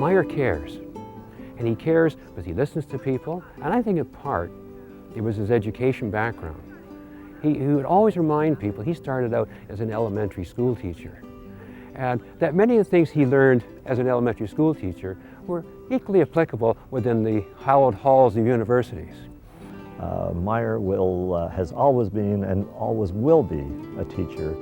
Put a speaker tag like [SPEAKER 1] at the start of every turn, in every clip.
[SPEAKER 1] Myer cares, and he cares because he listens to people, and I think in part it was his education background. He would always remind people he started out as an elementary school teacher, and that many of the things he learned as an elementary school teacher were equally applicable within the hallowed halls of universities.
[SPEAKER 2] Myer has always been and always will be a teacher.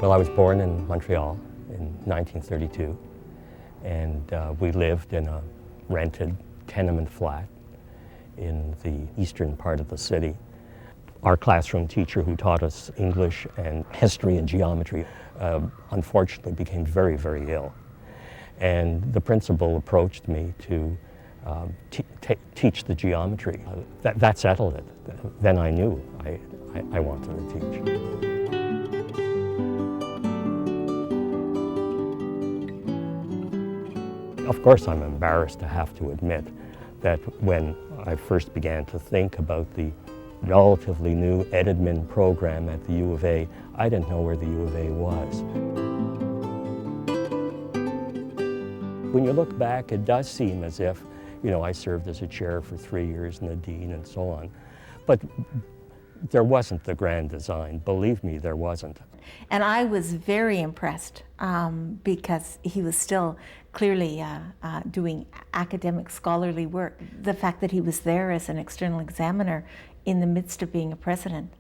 [SPEAKER 3] Well, I was born in Montreal in 1932, and we lived in a rented tenement flat in the eastern part of the city. Our classroom teacher, who taught us English and history and geometry, unfortunately became very, very ill. And the principal approached me to teach the geometry. That settled it. Then I knew I wanted to teach. Of course, I'm embarrassed to have to admit that when I first began to think about the relatively new Ed-Admin program at the U of A, I didn't know where the U of A was. When you look back, it does seem as if, I served as a chair for 3 years and a dean and so on. But there wasn't the grand design. Believe me, there wasn't.
[SPEAKER 4] And I was very impressed because he was still clearly doing academic scholarly work. The fact that he was there as an external examiner in the midst of being a president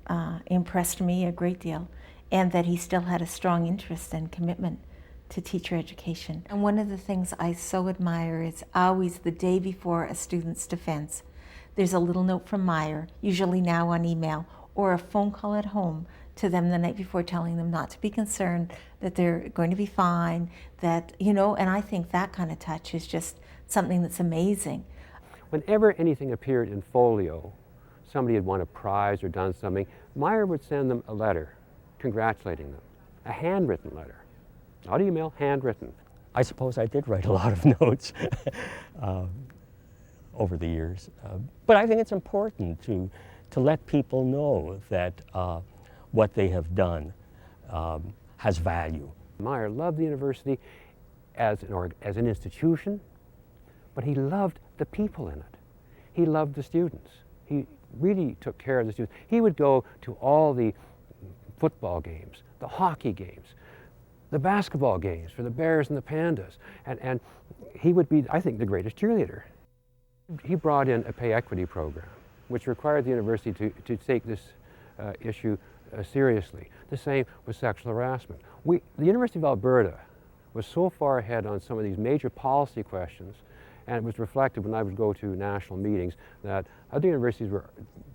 [SPEAKER 4] impressed me a great deal, and that he still had a strong interest and commitment to teacher education. And one of the things I so admire is always the day before a student's defense, there's a little note from Myer, usually now on email, or a phone call at home to them the night before telling them not to be concerned, that they're going to be fine, that, and I think that kind of touch is just something that's amazing.
[SPEAKER 1] Whenever anything appeared in folio, somebody had won a prize or done something, Myer would send them a letter congratulating them, a handwritten letter. Not email, handwritten.
[SPEAKER 3] I suppose I did write a lot of notes over the years. But I think it's important to let people know that what they have done has value.
[SPEAKER 1] Myer loved the university as an institution, but he loved the people in it. He loved the students. He really took care of the students. He would go to all the football games, the hockey games, the basketball games for the Bears and the Pandas, and he would be, I think, the greatest cheerleader. He brought in a pay equity program, which required the university to take this issue seriously. The same with sexual harassment. The University of Alberta was so far ahead on some of these major policy questions, and it was reflected when I would go to national meetings that other universities were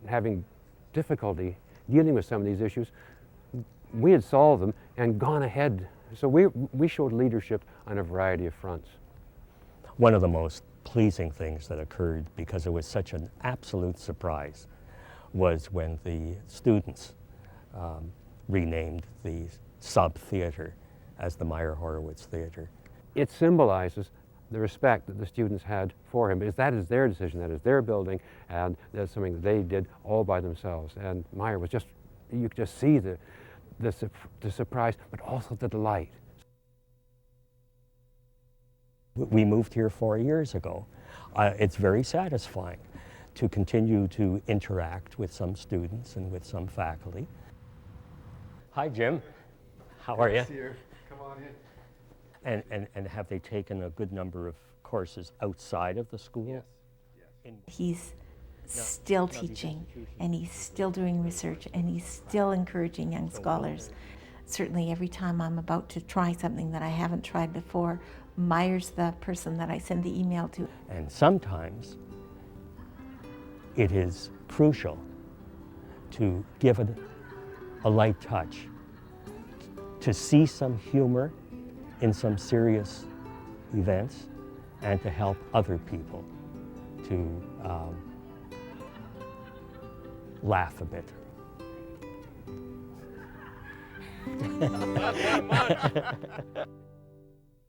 [SPEAKER 1] having difficulty dealing with some of these issues. We had solved them and gone ahead. So we showed leadership on a variety of fronts.
[SPEAKER 3] One of the most pleasing things that occurred, because it was such an absolute surprise, was when the students renamed the sub-theater as the Myer Horowitz Theater.
[SPEAKER 1] It symbolizes the respect that the students had for him, because that is their decision, that is their building, and that's something that they did all by themselves. And Myer was just, you could just see the surprise, but also the delight.
[SPEAKER 3] We moved here 4 years ago. It's very satisfying to continue to interact with some students and with some faculty. Hi, Jim. How are you?
[SPEAKER 5] Come on in.
[SPEAKER 3] And have they taken a good number of courses outside of the school?
[SPEAKER 5] Yes.
[SPEAKER 4] He's still teaching, and he's still doing research, and he's still encouraging young scholars. Certainly every time I'm about to try something that I haven't tried before, Myer's the person that I send the email to.
[SPEAKER 3] And sometimes it is crucial to give it a light touch, to see some humor in some serious events, and to help other people to laugh a bit.
[SPEAKER 5] Not that much.